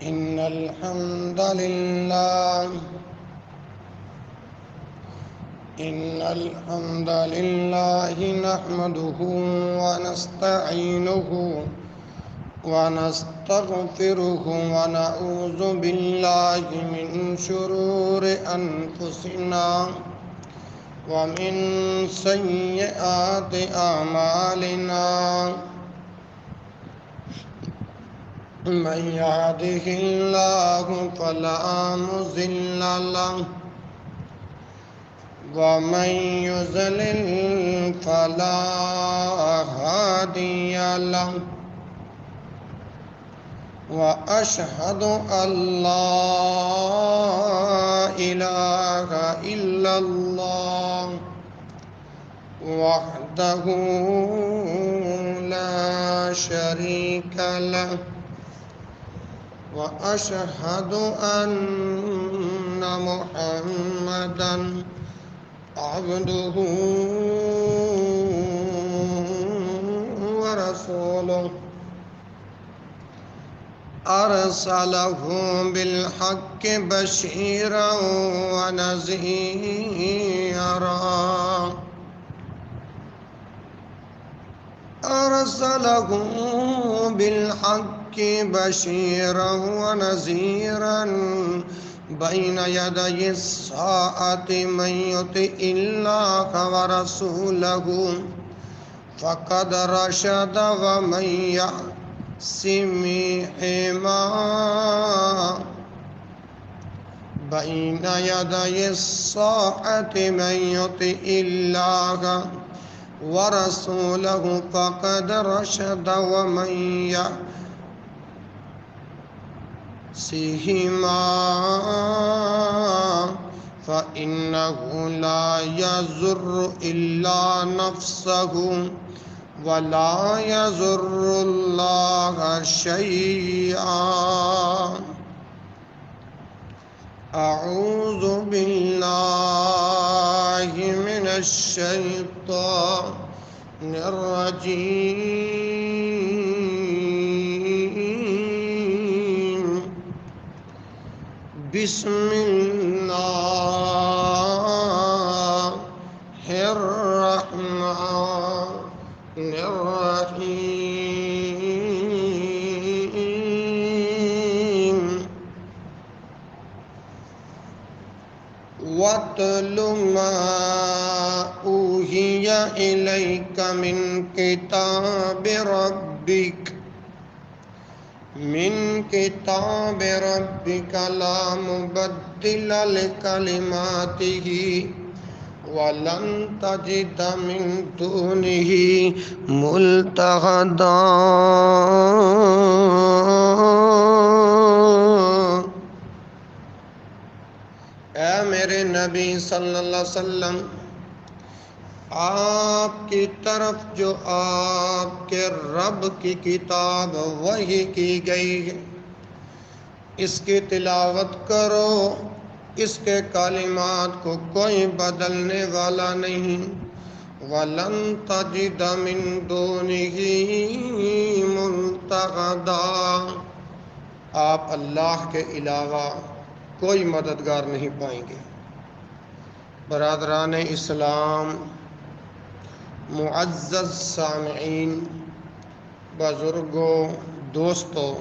إن الحمد لله نحمده ونستعينه ونستغفره ونعوذ بالله من شرور أنفسنا ومن سيئات أعمالنا من يهده الله فلا مضل له ومن يضلل فلا هادي له وأشهد أن لا إله إلا الله وحده لا شريك له وأشهد أن محمدًا عبده ورسوله أرسله بالحق بشيرا ونذيرا بين يدي الساعة من يطع الله ورسوله فقد رشد ومن يعص منهما بين يدي الساعة من يطع الله ورسوله فقد رشد ومن يعصهما فإنه لا يضر إلا نفسه ولا يضر الله شيئا. أعوذ بالله من الشيطان الرجيم. بسم الله الرحمن الرحيم. واتل ما أوحي إليك من كتاب ربك لا مبدل لكلماته ولن تجد من دونه ملتحدا. اے میرے نبی صلی اللہ علیہ وسلم، آپ کی طرف جو آپ کے رب کی کتاب وحی کی گئی ہے اس کی تلاوت کرو. اس کے کلمات کو کوئی بدلنے والا نہیں. وَلَن تَجِدَ مِن دُونِهِ مُلْتَحَدًا، آپ اللہ کے علاوہ کوئی مددگار نہیں پائیں گے. برادران اسلام، معزز سامعین، بزرگوں، دوستوں،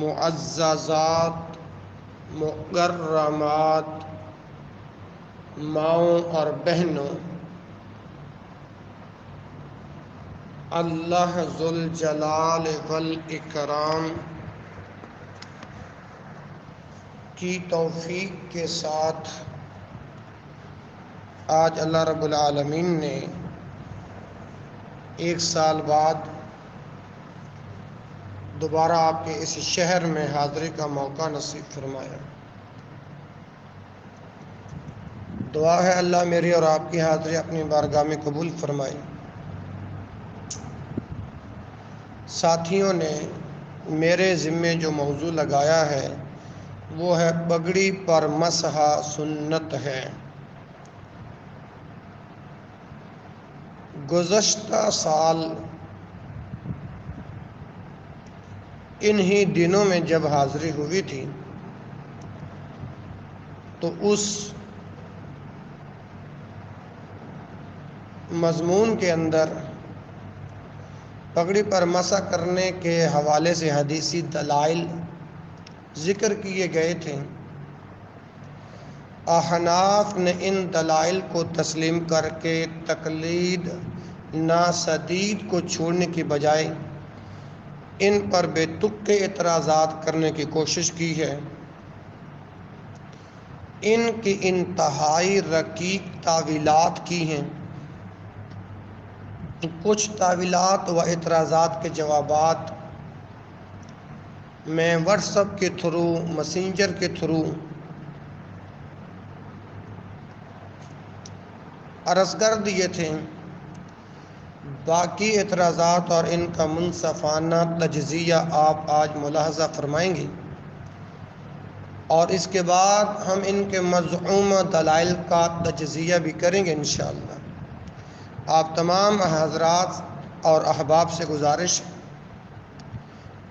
معززات، مکرمات، ماؤں اور بہنوں، اللہ ذوالجلال والاکرام کی توفیق کے ساتھ آج اللہ رب العالمین نے 1 سال بعد دوبارہ آپ کے اس شہر میں حاضری کا موقع نصیب فرمایا. دعا ہے اللہ میری اور آپ کی حاضری اپنی بارگاہ میں قبول فرمائے. ساتھیوں نے میرے ذمے جو موضوع لگایا ہے وہ ہے پگڑی پر مسح سنت ہے. گزشتہ سال انہی دنوں میں جب حاضری ہوئی تھی تو اس مضمون کے اندر پگڑی پر مسح کرنے کے حوالے سے حدیثی دلائل ذکر کیے گئے تھے۔ احناف نے ان دلائل کو تسلیم کر کے تقلید ناسدید کو چھوڑنے کی بجائے ان پر بے تکے اعتراضات کرنے کی کوشش کی ہے۔ ان کی انتہائی رقیق تاویلات کی ہیں۔ کچھ تاویلات و اعتراضات کے جوابات میں واٹس ایپ کے تھرو، میسنجر کے تھرو عرض کر دیے تھے۔ باقی اعتراضات اور ان کا منصفانہ تجزیہ آپ آج ملاحظہ فرمائیں گے، اور اس کے بعد ہم ان کے مزعومہ دلائل کا تجزیہ بھی کریں گے انشاءاللہ۔ آپ تمام حضرات اور احباب سے گزارش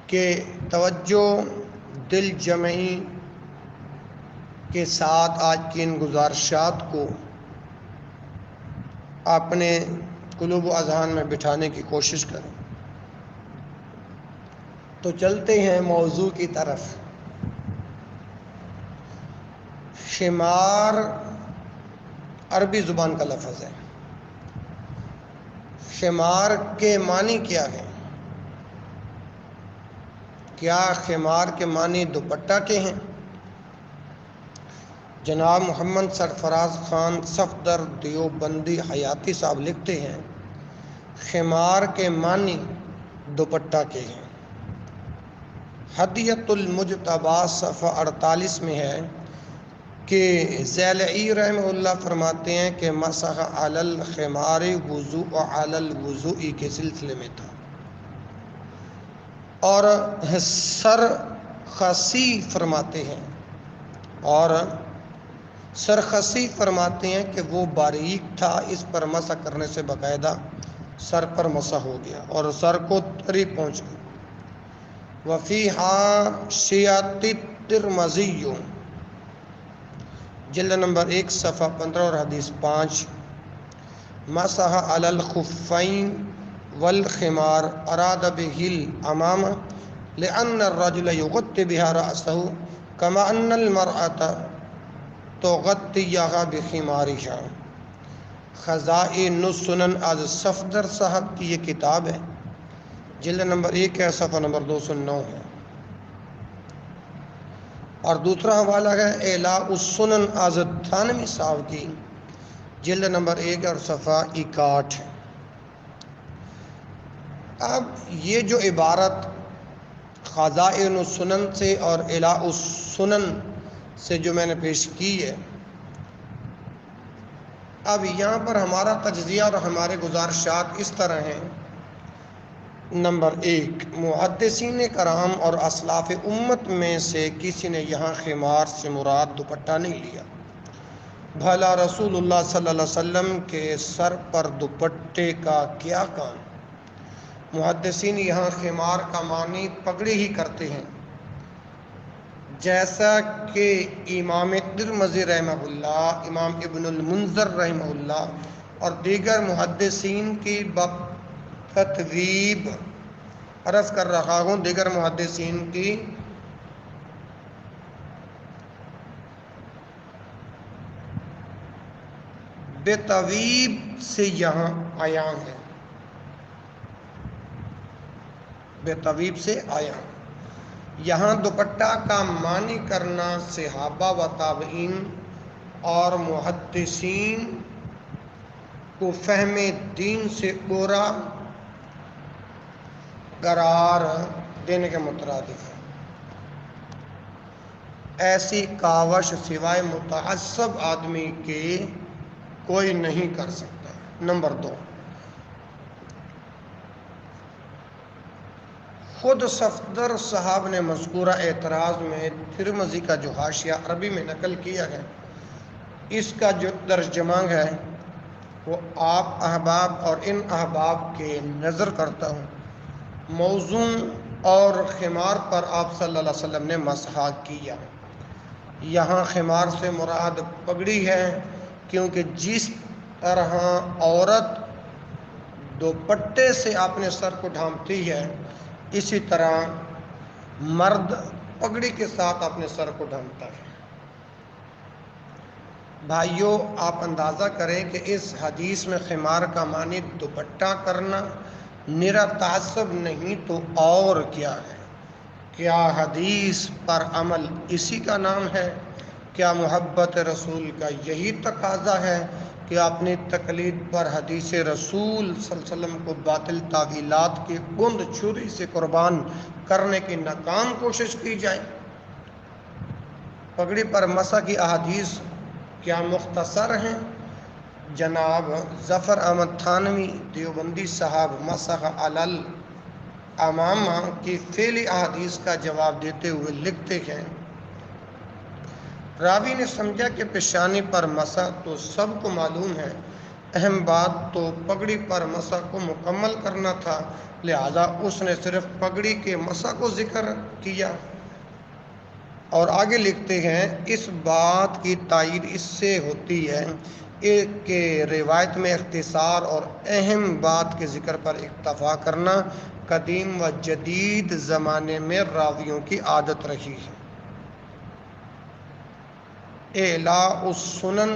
کہ توجہ دل جمعی کے ساتھ آج کی ان گزارشات کو اپنے قلوب و اذہان میں بٹھانے کی کوشش کریں۔ تو چلتے ہیں موضوع کی طرف۔ خمار عربی زبان کا لفظ ہے۔ خمار کے معنی کیا ہے؟ کیا خمار کے معنی دوپٹہ کے ہیں؟ جناب محمد سرفراز خان صفدر دیوبندی حیاتی صاحب لکھتے ہیں خمار کے معنی دوپٹہ کے ہیں۔ ہدیۃ المجتبیٰ صفحہ 48 میں ہے کہ زیلعی رحمہ اللہ فرماتے ہیں کہ مسح علی الخمار وضوء علی الوضوء کے سلسلے میں تھا، اور سرخسی فرماتے ہیں کہ وہ باریک تھا، اس پر مسح کرنے سے باقاعدہ سر پر مسح ہو گیا اور سر کو تری پہنچ گئی۔ وفی حاشیۃ الترمذی جلد نمبر 1 صفحہ 15 اور حدیث 5، مسح علی الخفین والخمار اراد به الامامہ لأن الرجل یغطی بها رأسه كما ان المرأة تغطیها بخمارها۔ خزائن السنن از صفدر صاحب کی یہ کتاب ہے، جلد نمبر 1 ہے، صفحہ نمبر 209 ہے، اور دوسرا حوالہ ہے اعلاء السنن از تھانوی صاحب کی، جلد نمبر 1 اور صفحہ 61 ہے۔ اب یہ جو عبارت خزائن السنن سے اور اعلاء السنن سے جو میں نے پیش کی ہے، اب یہاں پر ہمارا تجزیہ اور ہمارے گزارشات اس طرح ہیں۔ نمبر 1، محدثین کرام اور اسلاف امت میں سے کسی نے یہاں خمار سے مراد دوپٹہ نہیں لیا، بھلا رسول اللہ صلی اللہ علیہ وسلم کے سر پر دوپٹے کا کیا کام؟ محدثین یہاں خمار کا معنی پگڑی ہی کرتے ہیں، جیسا کہ امام ترمذی رحمہ اللہ، امام ابن المنذر رحمہ اللہ اور دیگر محدثین کی تطویب عرض کر رہا ہوں، دیگر محدثین کی بتویب سے یہاں آیا ہے، بتویب سے آیا۔ یہاں دوپٹہ کا معنی کرنا صحابہ و تابعین اور محدثین کو فہم دین سے پورا قرار دینے کے مترادف ہے۔ ایسی کاوش سوائے متعصب آدمی کے کوئی نہیں کر سکتا۔ نمبر 2، خود صفدر صاحب نے مذکورہ اعتراض میں ترمذی کا جو حاشیہ عربی میں نقل کیا ہے، اس کا جو ترجمہ ہے وہ آپ احباب اور ان احباب کے نظر کرتا ہوں موزوں اور خمار پر آپ صلی اللہ علیہ وسلم نے مسح کیا۔ یہاں خمار سے مراد پگڑی ہے، کیونکہ جس طرح عورت دوپٹے سے اپنے سر کو ڈھانپتی ہے، اسی طرح مرد پگڑی کے ساتھ اپنے سر کو ڈھانپتا ہے۔ بھائیوں، آپ اندازہ کریں کہ اس حدیث میں خمار کا معنی دوپٹہ کرنا نرا تعصب نہیں تو اور کیا ہے؟ کیا حدیث پر عمل اسی کا نام ہے؟ کیا محبت رسول کا یہی تقاضا ہے کہ اپنی تقلید پر حدیث رسول صلی اللہ علیہ وسلم کو باطل تعویلات کی گند چھری سے قربان کرنے کی ناکام کوشش کی جائے؟ پگڑی پر مسح کی احادیث کیا مختصر ہیں؟ جناب ظفر احمد تھانوی دیوبندی صاحب مسح علی الامامہ کی فعلی احادیث کا جواب دیتے ہوئے لکھتے ہیں، راوی نے سمجھا کہ پیشانی پر مسح تو سب کو معلوم ہے، اہم بات تو پگڑی پر مسح کو مکمل کرنا تھا، لہذا اس نے صرف پگڑی کے مسح کو ذکر کیا۔ اور آگے لکھتے ہیں، اس بات کی تائید اس سے ہوتی ہے کہ روایت میں اختصار اور اہم بات کے ذکر پر اکتفا کرنا قدیم و جدید زمانے میں راویوں کی عادت رہی ہے۔ اعلاء السنن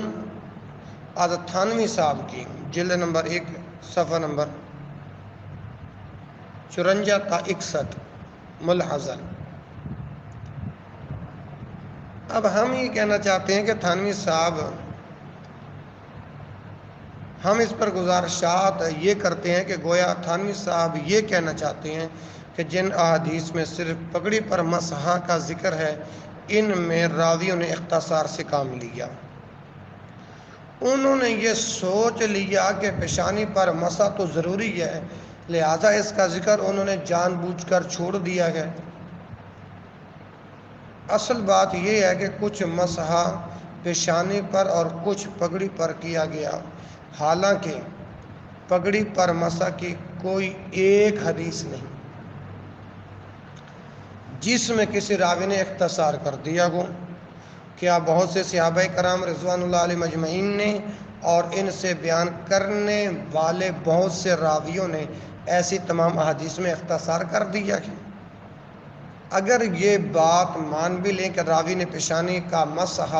حضرت تھانوی صاحب کی جلد نمبر 1 صفحہ نمبر 54 تا 61 ملحظاً۔ اب ہم یہ کہنا چاہتے ہیں کہ تھانوی صاحب، ہم اس پر گزارشات یہ کرتے ہیں کہ گویا تھانوی صاحب یہ کہنا چاہتے ہیں کہ جن احادیث میں صرف پگڑی پر مسح کا ذکر ہے، ان میں راویوں نے اختصار سے کام لیا۔ انہوں نے یہ سوچ لیا کہ پیشانی پر مسح تو ضروری ہے، لہذا اس کا ذکر انہوں نے جان بوجھ کر چھوڑ دیا ہے۔ اصل بات یہ ہے کہ کچھ مسح پیشانی پر اور کچھ پگڑی پر کیا گیا، حالانکہ پگڑی پر مسح کی کوئی ایک حدیث نہیں جس میں کسی راوی نے اختصار کر دیا ہو۔ کیا بہت سے صحابہ کرام رضوان اللہ علیہ مجمعین نے اور ان سے بیان کرنے والے بہت سے راویوں نے ایسی تمام احادیث میں اختصار کر دیا ہے؟ اگر یہ بات مان بھی لیں کہ راوی نے پیشانی کا مسح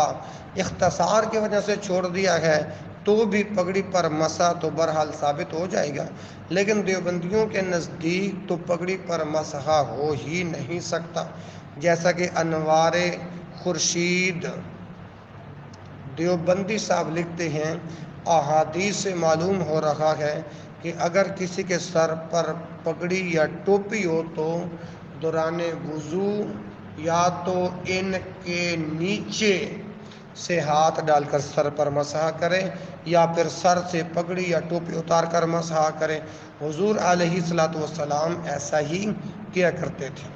اختصار کی وجہ سے چھوڑ دیا ہے، تو بھی پگڑی پر مسح تو بہرحال ثابت ہو جائے گا، لیکن دیوبندیوں کے نزدیک تو پگڑی پر مسح ہو ہی نہیں سکتا، جیسا کہ انوار خورشید دیوبندی صاحب لکھتے ہیں، احادیث سے معلوم ہو رہا ہے کہ اگر کسی کے سر پر پگڑی یا ٹوپی ہو تو دوران وضو یا تو ان کے نیچے سے ہاتھ ڈال کر سر پر مسح کرے یا پھر سر سے پگڑی یا ٹوپی اتار کر مسح کرے۔ حضور علیہ الصلوۃ والسلام ایسا ہی کیا کرتے تھے۔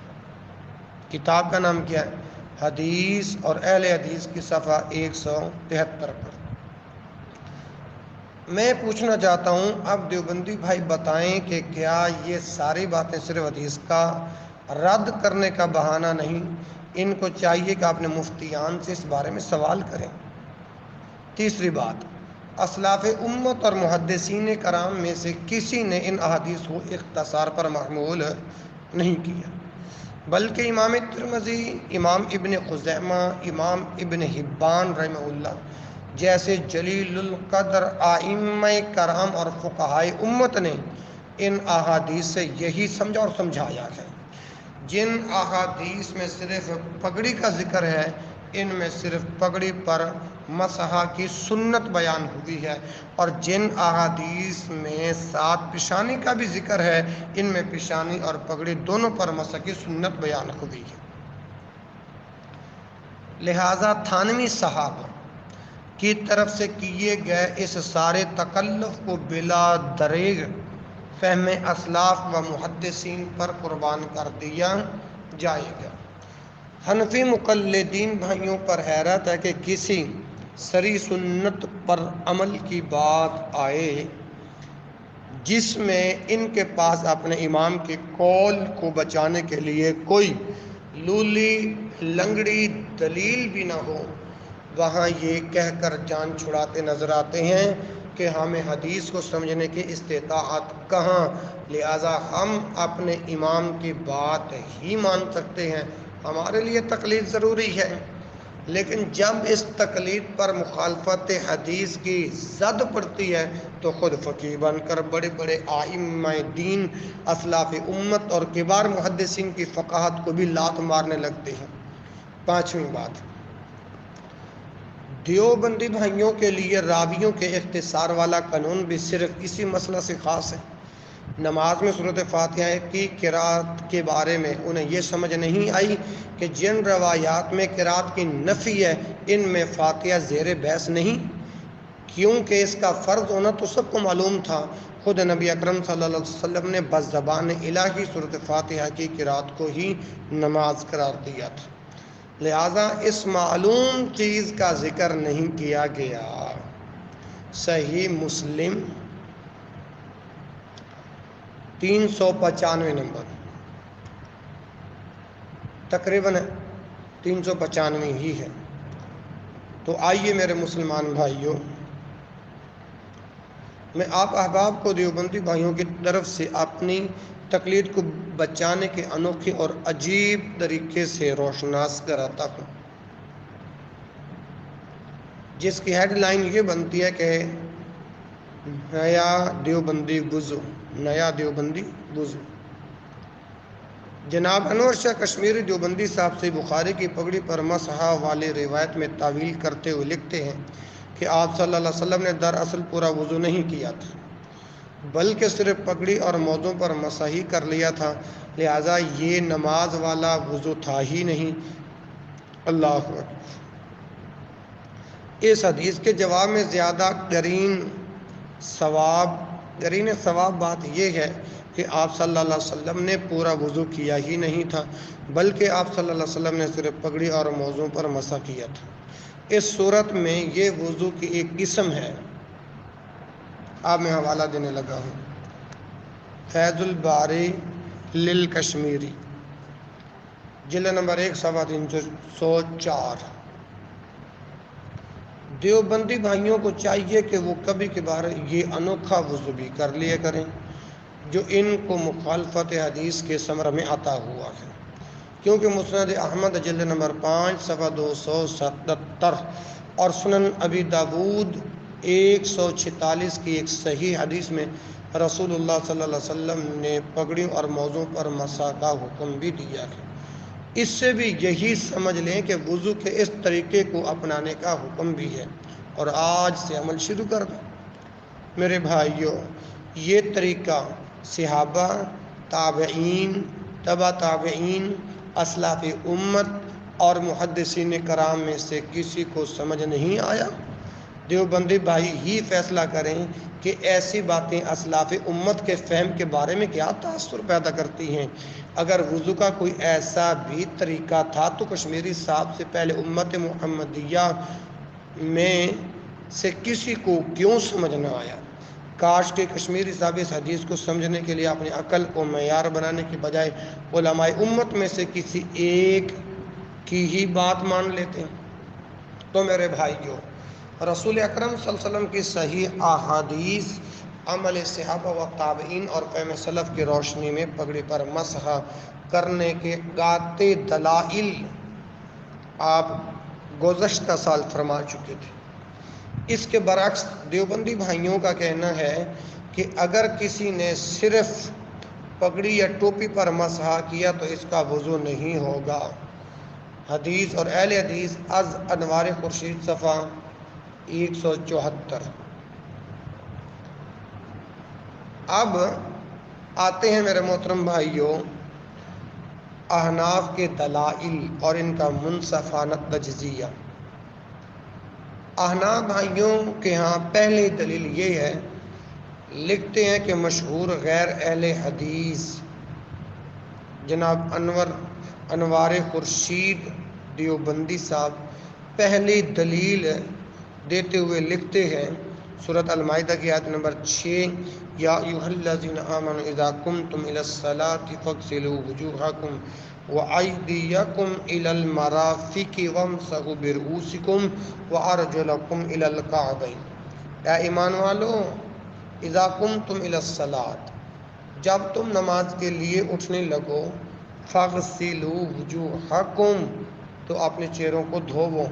کتاب کا نام کیا ہے؟ حدیث اور اہل حدیث کی صفحہ 173 پر۔ میں پوچھنا چاہتا ہوں، اب دیوبندی بھائی بتائیں کہ کیا یہ ساری باتیں صرف حدیث کا رد کرنے کا بہانہ نہیں؟ ان کو چاہیے کہ اپنے مفتیان سے اس بارے میں سوال کریں۔ تیسری بات، اسلاف امت اور محدثین کرام میں سے کسی نے ان احادیث کو اختصار پر محمول نہیں کیا، بلکہ امام ترمذی، امام ابن خزیمہ، امام ابن حبان رحمہ اللہ جیسے جلیل القدر ائمہ کرام اور فقہائے امت نے ان احادیث سے یہی سمجھا اور سمجھایا ہے۔ جن احادیث میں صرف پگڑی کا ذکر ہے، ان میں صرف پگڑی پر مسح کی سنت بیان ہوئی ہے، اور جن احادیث میں ساتھ پیشانی کا بھی ذکر ہے، ان میں پیشانی اور پگڑی دونوں پر مسح کی سنت بیان ہوئی ہے۔ لہذا تھانوی صاحب کی طرف سے کیے گئے اس سارے تکلف کو بلا دریغ فہم اسلاف و محدثین پر قربان کر دیا جائے گا۔ حنفی مقلدین بھائیوں پر حیرت ہے کہ کسی سری سنت پر عمل کی بات آئے جس میں ان کے پاس اپنے امام کے قول کو بچانے کے لیے کوئی لولی لنگڑی دلیل بھی نہ ہو، وہاں یہ کہہ کر جان چھڑاتے نظر آتے ہیں کہ ہمیں حدیث کو سمجھنے کی استطاعت کہاں، لہذا ہم اپنے امام کی بات ہی مان سکتے ہیں، ہمارے لیے تقلید ضروری ہے۔ لیکن جب اس تقلید پر مخالفت حدیث کی زد پڑتی ہے تو خود فقیہ بن کر بڑے بڑے ائمہ دین، اسلاف امت اور کبار محدثین کی فقاہت کو بھی لات مارنے لگتے ہیں۔ پانچویں بات، دیوبندی بھائیوں کے لیے راویوں کے اختصار والا قانون بھی صرف اسی مسئلہ سے خاص ہے۔ نماز میں سورۃ فاتحہ کی قرات کے بارے میں انہیں یہ سمجھ نہیں آئی کہ جن روایات میں قرات کی نفی ہے ان میں فاتحہ زیر بحث نہیں، کیونکہ اس کا فرض ہونا تو سب کو معلوم تھا۔ خود نبی اکرم صلی اللہ علیہ وسلم نے بزبان الہی سورۃ فاتحہ کی قرات کو ہی نماز قرار دیا تھا، لہذا اس معلوم چیز کا ذکر نہیں کیا گیا۔ صحیح مسلم 395 نمبر، تقریباً 395 ہی ہے۔ تو آئیے میرے مسلمان بھائیوں، میں آپ احباب کو دیوبندی بھائیوں کی طرف سے اپنی تقلید کو بچانے کے انوکھے اور عجیب طریقے سے روشناس کراتا ہوں، جس کی ہیڈ لائن یہ بنتی ہے کہ نیا دیوبندی وضو، نیا دیوبندی وضو۔ جناب انور شاہ کشمیری دیوبندی صاحب سے بخاری کی پگڑی پر مسح والی روایت میں تعویل کرتے ہوئے لکھتے ہیں کہ آپ صلی اللہ علیہ وسلم نے دراصل پورا وضو نہیں کیا تھا، بلکہ صرف پگڑی اور موزوں پر مسح ہی کر لیا تھا، لہذا یہ نماز والا وضو تھا ہی نہیں۔ اللہ اکبر۔ اس حدیث کے جواب میں زیادہ قرین ثواب بات یہ ہے کہ آپ صلی اللہ علیہ وسلم نے پورا وضو کیا ہی نہیں تھا، بلکہ آپ صلی اللہ علیہ وسلم نے صرف پگڑی اور موزوں پر مسح کیا تھا۔ اس صورت میں یہ وضو کی ایک قسم ہے۔ اب میں حوالہ دینے لگا ہوں، فیض الباری للکشمیری، جلد نمبر 1 صفحہ 304۔ دیوبندی بھائیوں کو چاہیے کہ وہ کبھی کبھار یہ انوکھا وضو بھی کر لیا کریں جو ان کو مخالفت حدیث کے ثمر میں عطا ہوا ہے، کیونکہ مسند احمد جلد نمبر 5 صفحہ 277 اور سنن ابی داود 146 کی ایک صحیح حدیث میں رسول اللہ صلی اللہ علیہ وسلم نے پگڑیوں اور موزوں پر مسح کا حکم بھی دیا ہے۔ اس سے بھی یہی سمجھ لیں کہ وضو کے اس طریقے کو اپنانے کا حکم بھی ہے، اور آج سے عمل شروع کر دیں۔ میرے بھائیوں، یہ طریقہ صحابہ، تابعین، تبع تابعین، اسلاف امت اور محدثین کرام میں سے کسی کو سمجھ نہیں آیا؟ دیوبندی بھائی ہی فیصلہ کریں کہ ایسی باتیں اسلاف امت کے فہم کے بارے میں کیا تاثر پیدا کرتی ہیں۔ اگر وضو کا کوئی ایسا بھی طریقہ تھا تو کشمیری صاحب سے پہلے امت محمدیہ میں سے کسی کو کیوں سمجھ نہ آیا؟ کاش کہ کشمیری صاحب اس حدیث کو سمجھنے کے لیے اپنی عقل کو معیار بنانے کے بجائے علماء امت میں سے کسی ایک کی ہی بات مان لیتے ہیں۔ تو میرے بھائیوں، رسول اکرم صلی اللہ علیہ وسلم کی صحیح احادیث، عمل صحابہ و تابعین اور فہم سلف کی روشنی میں پگڑی پر مسح کرنے کے قاطع دلائل آپ گزشتہ سال فرما چکے تھے۔ اس کے برعکس دیوبندی بھائیوں کا کہنا ہے کہ اگر کسی نے صرف پگڑی یا ٹوپی پر مسح کیا تو اس کا وضو نہیں ہوگا۔ حدیث اور اہل حدیث از انوار خورشید صفحہ 174۔ اب آتے ہیں میرے محترم بھائیوں احناف کے دلائل اور ان کا منصفانہ تجزیہ۔ احناف بھائیوں کے ہاں پہلی دلیل یہ ہے، لکھتے ہیں کہ مشہور غیر اہل حدیث جناب انوار خورشید دیوبندی صاحب پہلی دلیل دیتے ہوئے لکھتے ہیں سورۃ المائدہ کی آیت نمبر 6، یا ایھا الذین آمنوا اذا قمتم الی الصلاۃ فاغسلوا وجوہکم وایدیکم الی المرافق وامسحوا برؤوسکم وارجلکم الی الکعبین۔ اے ایمان والو، اذا قمتم الی الصلاۃ، جب تم نماز کے لیے اٹھنے لگو، فاغسلوا وجوہکم، تو اپنے چہروں کو دھوو،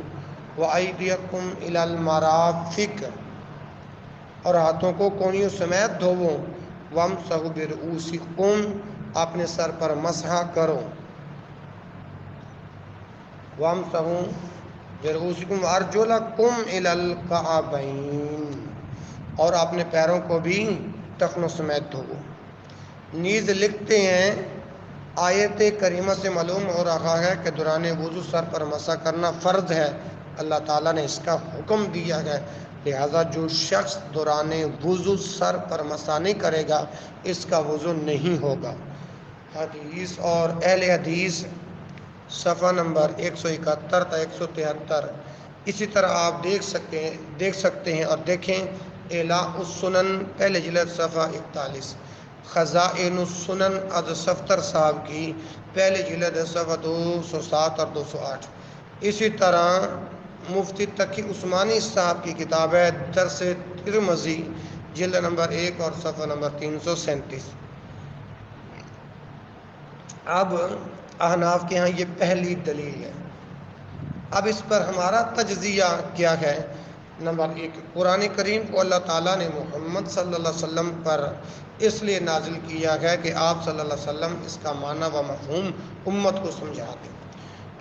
وایدیکم الی المرافق، اور ہاتھوں کو کونیوں سمیت دھوو، وامسحوا برؤوسکم، اپنے سر پر مسح کرو، وامسحوا برؤوسکم وارجلکم الی الکعبین، اور اپنے پیروں کو بھی ٹخنوں سمیت دھوو۔ نیز لکھتے ہیں آیت کریمہ سے معلوم ہو رہا ہے کہ دوران وضو سر پر مسح کرنا فرض ہے، اللہ تعالیٰ نے اس کا حکم دیا ہے، لہذا جو شخص دوران وضو سر پر مسح نہیں کرے گا اس کا وضو نہیں ہوگا۔ حدیث اور اہل حدیث صفحہ نمبر 171 تا 173۔ اسی طرح آپ دیکھ سکتے ہیں اور دیکھیں اعلاء السنن پہلے جلد صفحہ 41، خزائن السنن از صفتر صاحب کی پہلے جلد صفحہ 207 اور 208۔ اسی طرح مفتی تقی عثمانی صاحب کی کتاب ہے درس ترمذی، جلد نمبر 1 اور صفحہ نمبر 337۔ اب احناف کے ہاں یہ پہلی دلیل ہے۔ اب اس پر ہمارا تجزیہ کیا ہے؟ نمبر 1، قرآن کریم کو اللہ تعالیٰ نے محمد صلی اللہ علیہ وسلم پر اس لیے نازل کیا ہے کہ آپ صلی اللہ علیہ وسلم اس کا معنی و مفہوم امت کو سمجھا دیں۔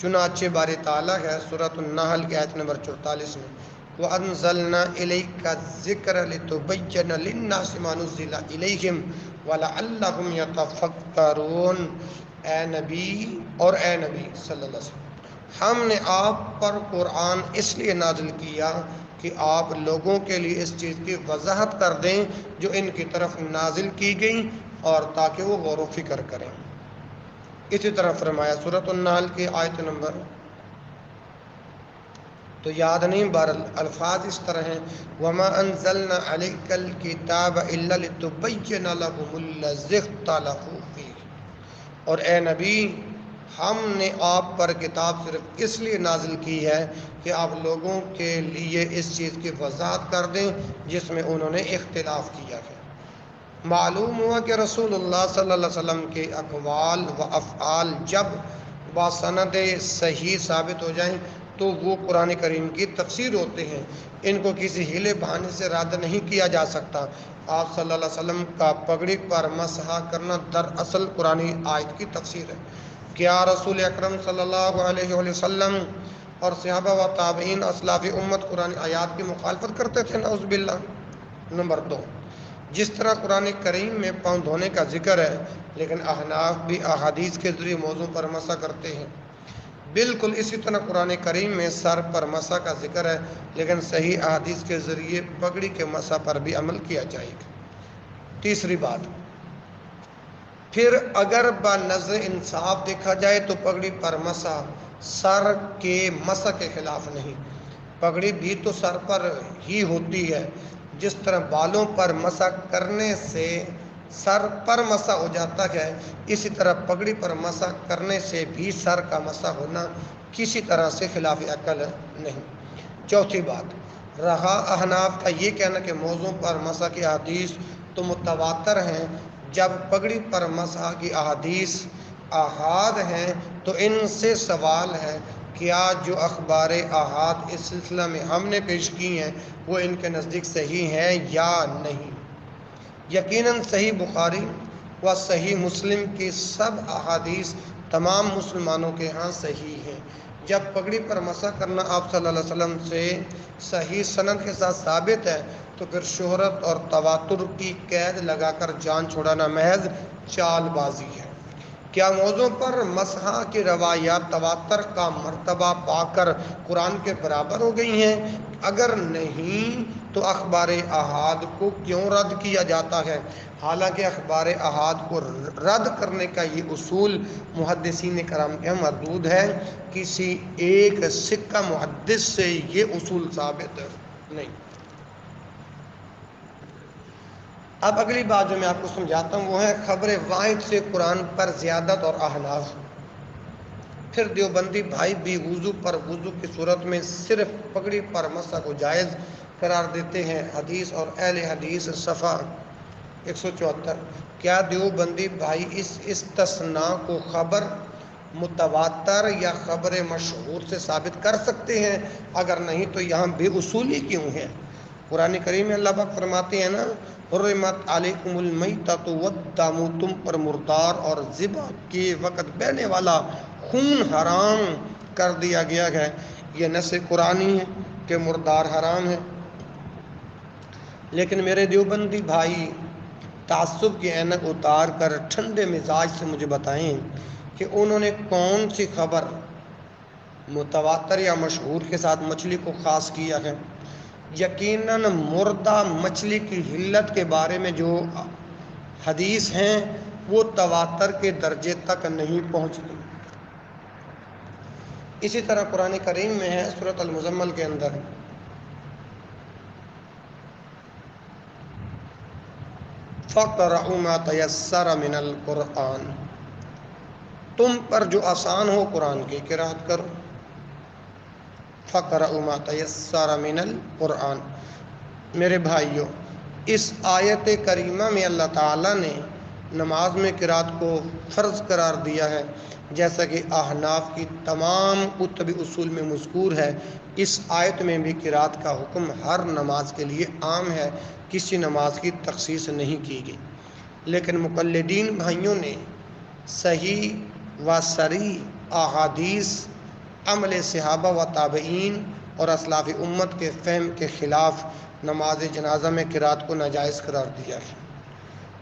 چنانچہ باری تعالیٰ ہے سورۃ النحل کی آیت نمبر 44 میں، وَأَنزَلْنَا إِلَيْكَ الذِّكْرَ لِتُبَيِّنَ لِلنَّاسِ مَا نُزِّلَ إِلَيْهِمْ وَلَعَلَّهُمْ يَتَفَكَّرُونَ۔ اے نبی صلی اللہ علیہ وسلم، ہم نے آپ پر قرآن اس لیے نازل کیا کہ آپ لوگوں کے لیے اس چیز کی وضاحت کر دیں جو ان کی طرف نازل کی گئی، اور تاکہ وہ غور و فکر کریں۔ اسی طرح فرمایا سورۃ النحل کی آیت نمبر، تو یاد نہیں، الفاظ اس طرح ہیں، وَمَا أَنزَلْنَا عَلَيْكَ الْكِتَابَ إِلَّا لِتُبَيِّنَ لَهُمُ الَّذِي اخْتَلَفُوا فِيهِ، اور اے نبی، ہم نے آپ پر کتاب صرف اس لیے نازل کی ہے کہ آپ لوگوں کے لیے اس چیز کی وضاحت کر دیں جس میں انہوں نے اختلاف کیا ہے۔ معلوم ہوا کہ رسول اللہ صلی اللہ علیہ وسلم کے اقوال و افعال جب باسند صحیح ثابت ہو جائیں تو وہ قرآن کریم کی تفسیر ہوتے ہیں، ان کو کسی ہیلے بہانے سے رد نہیں کیا جا سکتا۔ آپ صلی اللہ علیہ وسلم کا پگڑی پر مسح کرنا دراصل قرآن آیت کی تفسیر ہے۔ کیا رسول اکرم صلی اللہ علیہ وآلہ وسلم اور صحابہ و تابعین اسلاف امت قرآن آیات کی مخالفت کرتے تھے؟ نعوذ باللہ۔ نمبر 2، جس طرح قرآن کریم میں پاؤں دھونے کا ذکر ہے، لیکن احناف بھی احادیث کے ذریعے موضوع پر مسح کرتے ہیں، بالکل اسی طرح قرآن کریم میں سر پر مسح کا ذکر ہے، لیکن صحیح احادیث کے ذریعے پگڑی کے مسح پر بھی عمل کیا جائے گا۔ تیسری بات، پھر اگر بنظر انصاف دیکھا جائے تو پگڑی پر مسح سر کے مسح کے خلاف نہیں، پگڑی بھی تو سر پر ہی ہوتی ہے۔ جس طرح بالوں پر مسح کرنے سے سر پر مسح ہو جاتا ہے، اسی طرح پگڑی پر مسح کرنے سے بھی سر کا مسح ہونا کسی طرح سے خلاف عقل نہیں۔ چوتھی بات، رہا احناف کا یہ کہنا کہ موضوع پر مسح کی احادیث تو متواتر ہیں، جب پگڑی پر مسح کی احادیث احاد ہیں تو ان سے سوال ہے، کیا جو اخبار احاد اس سلسلہ میں ہم نے پیش کی ہیں وہ ان کے نزدیک صحیح ہیں یا نہیں؟ یقیناً صحیح بخاری و صحیح مسلم کی سب احادیث تمام مسلمانوں کے ہاں صحیح ہیں۔ جب پگڑی پر مسح کرنا آپ صلی اللہ علیہ وسلم سے صحیح سند کے ساتھ ثابت ہے تو پھر شہرت اور تواتر کی قید لگا کر جان چھڑانا محض چال بازی ہے۔ کیا موضوع پر مسح کی روایات تواتر کا مرتبہ پا کر قرآن کے برابر ہو گئی ہیں؟ اگر نہیں تو اخبار احاد کو کیوں رد کیا جاتا ہے؟ حالانکہ اخبار احاد کو رد کرنے کا یہ اصول محدثین کرام کے مردود ہے، کسی ایک سکہ محدث سے یہ اصول ثابت نہیں۔ اب اگلی بات جو میں آپ کو سمجھاتا ہوں وہ ہے خبر واحد سے قرآن پر زیادت اور احناف۔ پھر دیوبندی بھائی بھی وضو پر وضو کی صورت میں صرف پگڑی پر مسح کو جائز قرار دیتے ہیں۔ حدیث اور اہل حدیث صفحہ 174۔ کیا دیوبندی بھائی اس استثناء کو خبر متواتر یا خبر مشہور سے ثابت کر سکتے ہیں؟ اگر نہیں تو یہاں بے اصولی کیوں ہے؟ قرآن کریم میں اللہ پاک فرماتے ہیں نا، حرمت علیکم المیتۃ والدم، تم پر مردار اور ذبح کے وقت بہنے والا خون حرام کر دیا گیا ہے۔ یہ نص قرآنی ہے کہ مردار حرام ہے۔ لیکن میرے دیوبندی بھائی تعصب کی اینک اتار کر ٹھنڈے مزاج سے مجھے بتائیں کہ انہوں نے کون سی خبر متواتر یا مشہور کے ساتھ مچھلی کو خاص کیا ہے؟ یقیناً مردہ مچھلی کی حلت کے بارے میں جو حدیث ہیں وہ تواتر کے درجے تک نہیں پہنچتی۔ اسی طرح قرآن کریم میں ہے سورۃ المزمل کے اندر، فَقْرَؤُوا مَا تَيَسَّرَ مِنَ الْقُرْآنِ، تم پر جو آسان ہو قرآن کی قرأت کرو۔ فَقْرَؤُوا مَا تَيَسَّرَ مِنَ الْقُرْآنِ۔ میرے بھائیوں، اس آیت کریمہ میں اللہ تعالیٰ نے نماز میں قرأت کو فرض قرار دیا ہے، جیسا کہ احناف کی تمام کتب اصول میں مذکور ہے۔ اس آیت میں بھی قرأت کا حکم ہر نماز کے لیے عام ہے، کسی نماز کی تخصیص نہیں کی گئی۔ لیکن مقلدین بھائیوں نے صحیح و صریح احادیث، عمل صحابہ و تابعین اور اسلاف امت کے فہم کے خلاف نماز جنازہ میں قرأت کو ناجائز قرار دیا ہے۔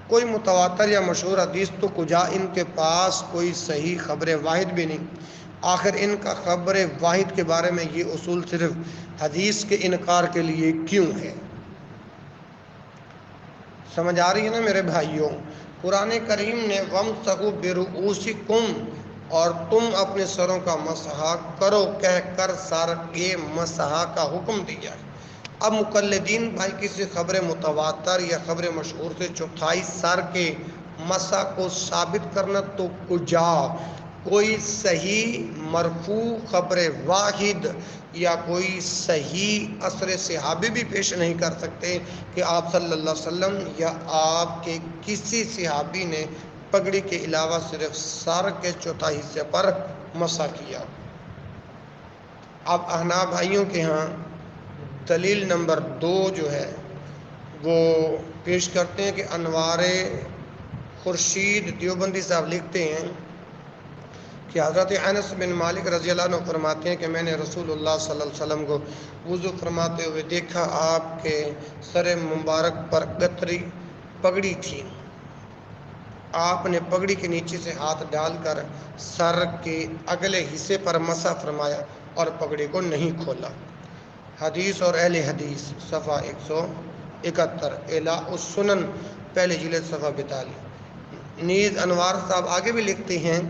کوئی متواتر یا مشہور حدیث تو کجا، ان کے پاس کوئی صحیح خبر واحد بھی نہیں۔ آخر ان کا خبر واحد کے بارے میں یہ اصول صرف حدیث کے انکار کے لیے کیوں ہے؟ سمجھ آ رہی ہے نا میرے بھائیوں؟ قرآن کریم نے وَامْسَحُوا بِرُؤُوسِکُمْ، اور تم اپنے سروں کا مسح کرو کہہ کر سر کے مسح کا حکم دیا ہے۔ اب مقلدین بھائی کسی خبر متواتر یا خبر مشہور سے چوتھائی سر کے مسح کو ثابت کرنا تو کجا کوئی صحیح مرفوع خبر واحد یا کوئی صحیح اثر صحابی بھی پیش نہیں کر سکتے کہ آپ صلی اللہ علیہ وسلم یا آپ کے کسی صحابی نے پگڑی کے علاوہ صرف سر کے چوتھائی حصے پر مسح کیا۔ اب احناف بھائیوں کے ہاں دلیل نمبر 2 جو ہے وہ پیش کرتے ہیں کہ انوار خورشید دیوبندی صاحب لکھتے ہیں کہ حضرت انس بن مالک رضی اللہ عنہ فرماتے ہیں کہ میں نے رسول اللہ صلی اللہ علیہ وسلم کو وضو فرماتے ہوئے دیکھا، آپ کے سر مبارک پر قطری پگڑی تھی، آپ نے پگڑی کے نیچے سے ہاتھ ڈال کر سر کے اگلے حصے پر مسح فرمایا اور پگڑی کو نہیں کھولا۔ حدیث اور اہل حدیث صفحہ 171، اعلاء السنن پہلی جلد صفحہ 42۔ نیز انوار صاحب آگے بھی لکھتے ہیں،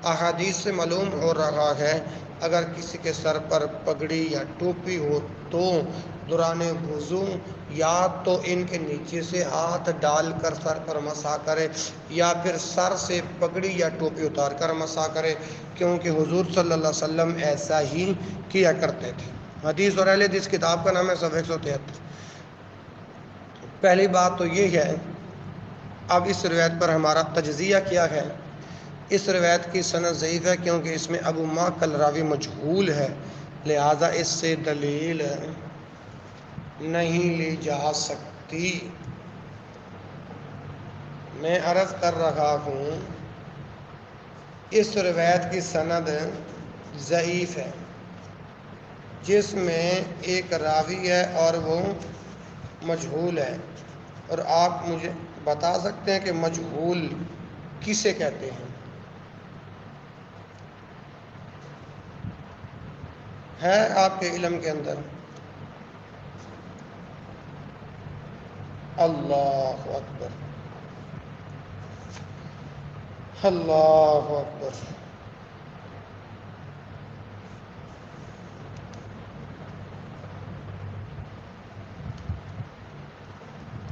احادیث سے معلوم ہو رہا ہے اگر کسی کے سر پر پگڑی یا ٹوپی ہو تو دوران وضو یا تو ان کے نیچے سے ہاتھ ڈال کر سر پر مسح کرے یا پھر سر سے پگڑی یا ٹوپی اتار کر مسح کرے، کیونکہ حضور صلی اللہ علیہ وسلم ایسا ہی کیا کرتے تھے۔ حدیث اور اہل حدیث کتاب کا نام ہے صفحہ 173۔ پہلی بات تو یہ ہے، اب اس روایت پر ہمارا تجزیہ کیا ہے؟ اس روایت کی سند ضعیف ہے کیونکہ اس میں ابو معقل راوی مجہول ہے، لہذا اس سے دلیل نہیں لی جا سکتی۔ میں عرض کر رہا ہوں اس روایت کی سند ضعیف ہے، جس میں ایک راوی ہے اور وہ مجہول ہے، اور آپ مجھے بتا سکتے ہیں کہ مجہول کسے کہتے ہیں؟ ہے آپ کے علم کے اندر؟ اللہ اکبر، اللہ اکبر۔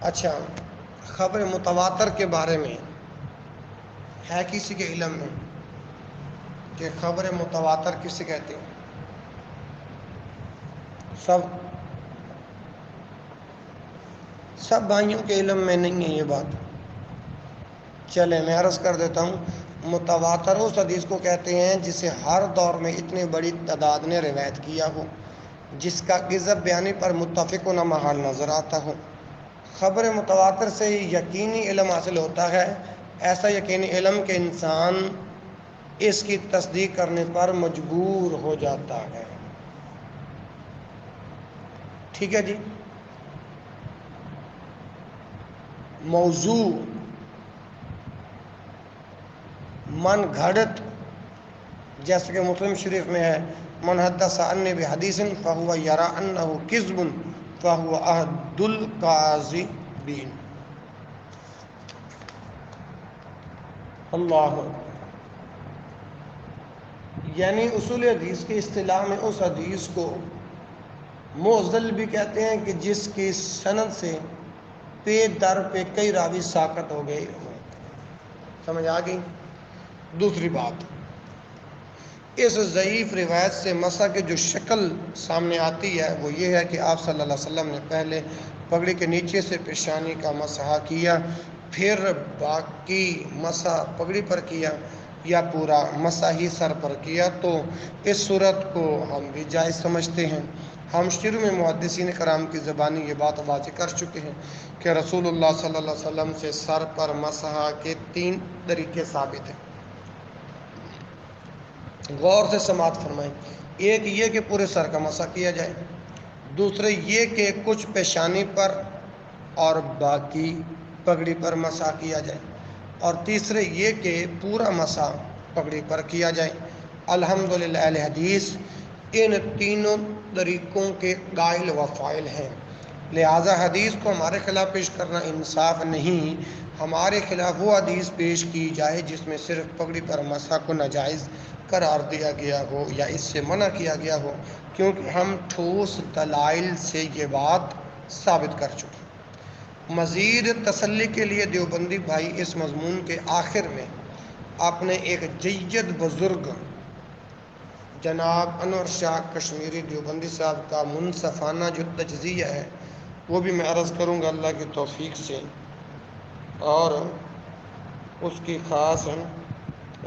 اچھا، خبر متواتر کے بارے میں ہے کسی کے علم میں کہ خبر متواتر کسے کہتے ہیں؟ سب بھائیوں کے علم میں نہیں ہے یہ بات. چلے میں عرض کر دیتا ہوں. متواتر اس حدیث کو کہتے ہیں جسے ہر دور میں اتنی بڑی تعداد نے روایت کیا ہو جس کا کذب بیانی پر متفق نہ محال نظر آتا ہو. خبر متواتر سے یقینی علم حاصل ہوتا ہے. ایسا یقینی علم کہ انسان اس کی تصدیق کرنے پر مجبور ہو جاتا ہے. ٹھیک ہے جی. موضوع من گھڑت جیسے کہ مسلم شریف میں ہے من حدث عنی بحدیث فہو یرا انہ کذب فہو احد الکاذبین. اللہ یعنی اصول حدیث کی اصطلاح میں اس حدیث کو معضل بھی کہتے ہیں کہ جس کی سند سے پے در پہ کئی راوی ساقط ہو گئے. سمجھ آ گئی. دوسری بات اس ضعیف روایت سے مسح کی جو شکل سامنے آتی ہے وہ یہ ہے کہ آپ صلی اللہ علیہ وسلم نے پہلے پگڑی کے نیچے سے پیشانی کا مسح کیا پھر باقی مسح پگڑی پر کیا یا پورا مسح ہی سر پر کیا. تو اس صورت کو ہم بھی جائز سمجھتے ہیں. ہم شروع میں محدثین کرام کی زبانی یہ بات واضح کر چکے ہیں کہ رسول اللہ صلی اللہ علیہ وسلم سے سر پر مسح کے 3 طریقے ثابت ہیں. غور سے سماعت فرمائیں. ایک یہ کہ پورے سر کا مسح کیا جائے. دوسرے یہ کہ کچھ پیشانی پر اور باقی پگڑی پر مسح کیا جائے. اور تیسرے یہ کہ پورا مسح پگڑی پر کیا جائے. الحمدللہ اہل حدیث ان تینوں طریقوں کے قائل و فاعل ہیں. لہذا حدیث کو ہمارے خلاف پیش کرنا انصاف نہیں. ہمارے خلاف وہ حدیث پیش کی جائے جس میں صرف پگڑی پر مسح کو ناجائز قرار دیا گیا ہو یا اس سے منع کیا گیا ہو کیونکہ ہم ٹھوس دلائل سے یہ بات ثابت کر چکے. مزید تسلی کے لیے دیوبندی بھائی اس مضمون کے آخر میں اپنے ایک جید بزرگ جناب انور شاہ کشمیری دیوبندی صاحب کا منصفانہ جو تجزیہ ہے وہ بھی میں عرض کروں گا اللہ کی توفیق سے اور اس کی خاص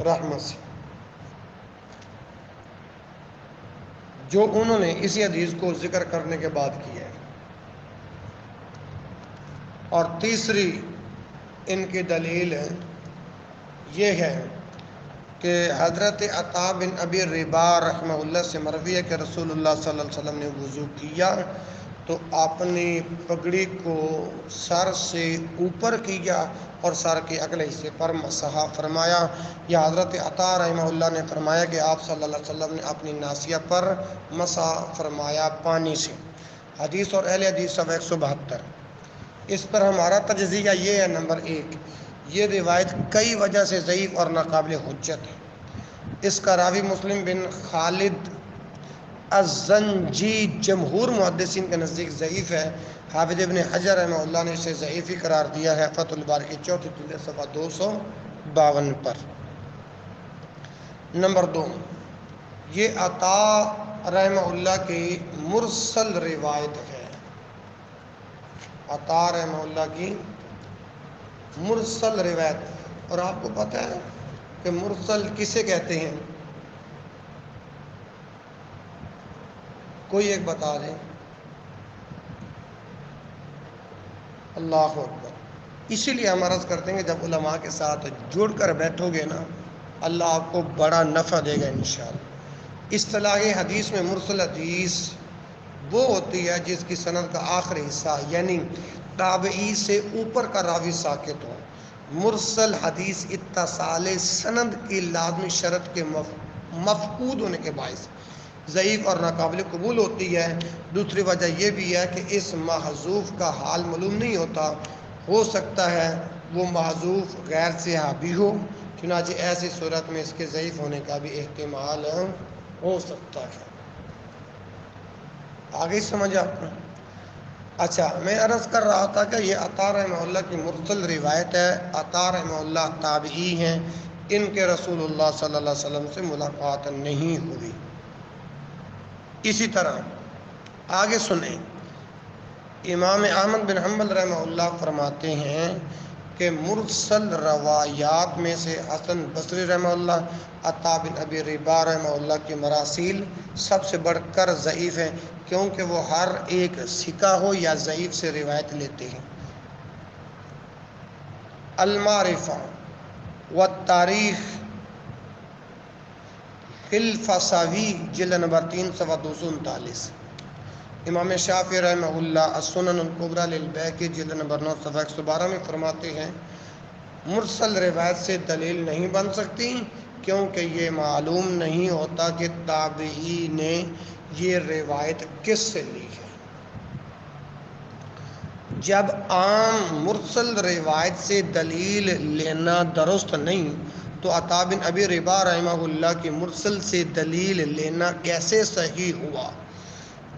رحمت سے، جو انہوں نے اسی حدیث کو ذکر کرنے کے بعد کیا ہے. اور تیسری ان کی دلیل یہ ہے کہ حضرت عطا بن ابی رباح رحمہ اللہ سے مروی ہے کہ رسول اللہ صلی اللہ علیہ وسلم نے وضو کیا تو اپنی پگڑی کو سر سے اوپر کیا اور سر کے اگلے حصے پر مسح فرمایا. یا حضرت عطا رحمہ اللہ نے فرمایا کہ آپ صلی اللہ علیہ وسلم نے اپنی ناصیہ پر مسح فرمایا پانی سے. حدیث اور اہل حدیث صفحہ 172. اس پر ہمارا تجزیہ یہ ہے. نمبر 1 یہ روایت کئی وجہ سے ضعیف اور ناقابل حجت ہے. اس کا راوی مسلم بن خالد الزنجی جمہور محدثین کے نزدیک ضعیف ہے. حافظ ابن حجر رحمہ اللہ نے اسے ضعیف ہی قرار دیا ہے فتح الباری کی 4 جلد صفحہ 252 پر. نمبر 2 یہ عطا رحمہ اللہ کی مرسل روایت ہے. عطا رحمہ اللہ کی مرسل روایت. اور آپ کو پتہ ہے کہ مرسل کسے کہتے ہیں؟ کوئی ایک بتا دیں. اللہ اکبر. اسی لیے ہم عرض کرتے ہیں کہ جب علماء کے ساتھ جڑ کر بیٹھو گے نا اللہ آپ کو بڑا نفع دے گا انشاءاللہ. اصطلاح حدیث میں مرسل حدیث وہ ہوتی ہے جس کی سند کا آخری حصہ یعنی تابعی سے اوپر کا راوی ساکت ہو. مرسل حدیث اتصال سند کی لازمی شرط کے مفقود ہونے کے باعث ضعیف اور ناقابل قبول ہوتی ہے. دوسری وجہ یہ بھی ہے کہ اس محذوف کا حال معلوم نہیں ہوتا. ہو سکتا ہے وہ محذوف غیر صحابی ہو چنانچہ ایسی صورت میں اس کے ضعیف ہونے کا بھی احتمال ہو سکتا ہے. آگے سمجھ آپ نے. اچھا، میں عرض کر رہا تھا کہ یہ عطا رحمہ اللہ کی مرسل روایت ہے. عطا رحمہ اللہ تابعی ہیں، ان کے رسول اللہ صلی اللہ علیہ وسلم سے ملاقات نہیں ہوئی. اسی طرح آگے سنیں، امام احمد بن حنبل رحمہ اللہ فرماتے ہیں کہ مرسل روایات میں سے حسن بصری رحمہ اللہ، عطا بن ابی رباح رحمہ اللہ کی مراسیل سب سے بڑھ کر ضعیف ہیں، کیونکہ وہ ہر ایک ثقہ ہو یا ضعیف سے روایت لیتے ہیں. المعرفہ والتاریخ الفساوی جلد نمبر 3 صفحہ 239. امام شافعی رحمہ اللہ السنن الکبریٰ للبیہقی جلد نمبر 9 صفحہ 112 میں فرماتے ہیں مرسل روایت سے دلیل نہیں بن سکتی، کیونکہ یہ معلوم نہیں ہوتا کہ تابعی نے یہ روایت کس سے لی ہے. جب عام مرسل روایت سے دلیل لینا درست نہیں تو عطا بن ابی رباح رحمہ اللہ کی مرسل سے دلیل لینا کیسے صحیح ہوا؟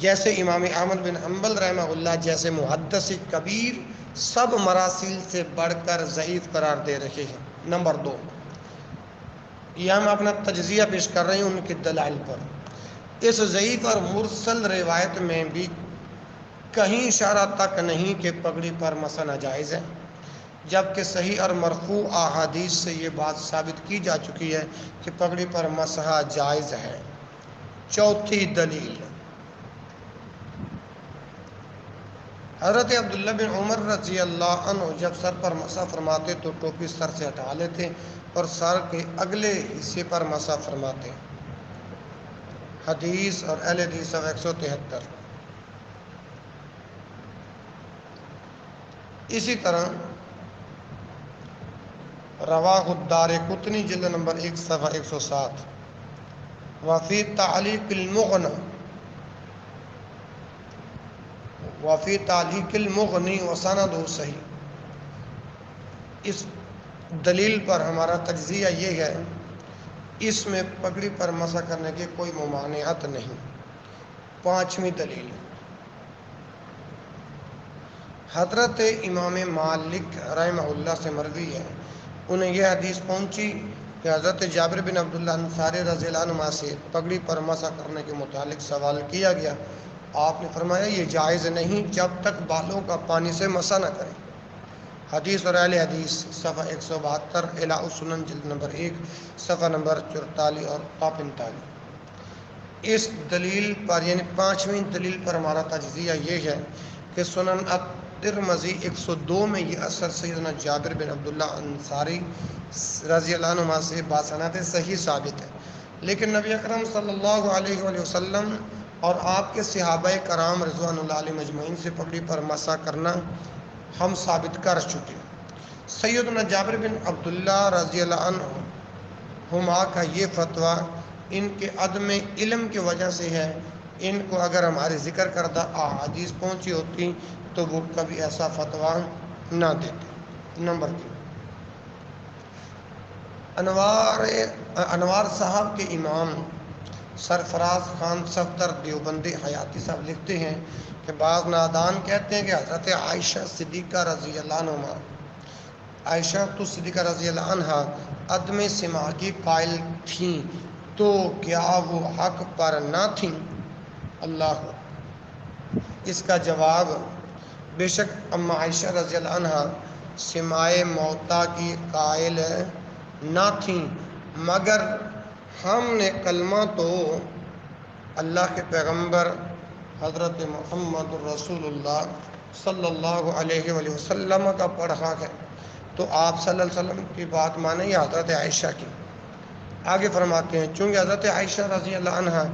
جیسے امام احمد بن حنبل رحمہ اللہ جیسے محدث کبیر سب مراسیل سے بڑھ کر ضعیف قرار دے رہے ہیں. نمبر 2، یہ ہم اپنا تجزیہ پیش کر رہے ہیں ان کے دلائل پر. اس ضعیف اور مرسل روایت میں بھی کہیں اشارہ تک نہیں کہ پگڑی پر مسح ناجائز ہے، جبکہ صحیح اور مرفوع احادیث سے یہ بات ثابت کی جا چکی ہے کہ پگڑی پر مسح جائز ہے. چوتھی دلیل، حضرت عبداللہ بن عمر رضی اللہ عنہ جب سر پر مسح فرماتے تو ٹوپی سر سے ہٹا لیتے اور سر کے اگلے حصے پر مسح فرماتے. حدیث اور اہل حدیث 173. اسی طرح رواہ الدارقطنی جلد نمبر 1 صفحہ 107. وفی تعلیق المغنی وسندہ صحیح. اس دلیل پر ہمارا تجزیہ یہ ہے، اس میں پگڑی پر مسح کرنے کی کوئی ممانعت نہیں. پانچویں دلیل، حضرت امام مالک رحمہ اللہ سے مروی ہے، انہیں یہ حدیث پہنچی کہ حضرت جابر بن عبداللہ انصاری رضی اللہ عنہ سے پگڑی پر مسح کرنے کے متعلق سوال کیا گیا. آپ نے فرمایا یہ جائز نہیں جب تک بالوں کا پانی سے مسح نہ کریں. حدیث اور اہل حدیث صفحہ 172، الہ السنن جلد نمبر 1 صفحہ نمبر 44 اور 45. اس دلیل پر یعنی پانچویں دلیل پر ہمارا تجزیہ یہ ہے کہ سنن الترمذی 102 میں یہ اثر سیدنا جابر بن عبداللہ انصاری رضی اللہ عنہ سے باسناد صحیح ثابت ہے، لیکن نبی اکرم صلی اللہ علیہ وآلہ وسلم اور آپ کے صحابہ کرام رضوان اللہ علیہ مجمعین سے پگڑی پر مسح کرنا ہم ثابت کر چکے. سیدنا جابر بن عبداللہ رضی اللہ عنہما کا یہ فتویٰ ان کے عدم علم کی وجہ سے ہے. ان کو اگر ہمارے ذکر کردہ احادیث پہنچی ہوتی تو وہ کبھی ایسا فتویٰ نہ دیتے. نمبر 3، انوار صاحب کے امام سرفراز خان صفدر دیوبندی حیاتی صاحب لکھتے ہیں کہ بعض نادان کہتے ہیں کہ حضرت عائشہ صدیقہ رضی اللہ عنہ عائشہ تو صدیقہ رضی اللہ عنہ عدم سماع کی قائل تھیں تو کیا وہ حق پر نہ تھیں؟ اللہ. اس کا جواب، بے شک اما عائشہ رضی اللہ عنہ سماع موتا کی قائل نہ تھیں، مگر ہم نے کلمہ تو اللہ کے پیغمبر حضرت محمد رسول اللہ صلی اللہ علیہ وآلہ وسلم کا پڑھا ہے، تو آپ صلی اللہ علیہ وسلم کی بات مانیں یا حضرت عائشہ کی. آگے فرماتے ہیں چونکہ حضرت عائشہ رضی اللہ عنہ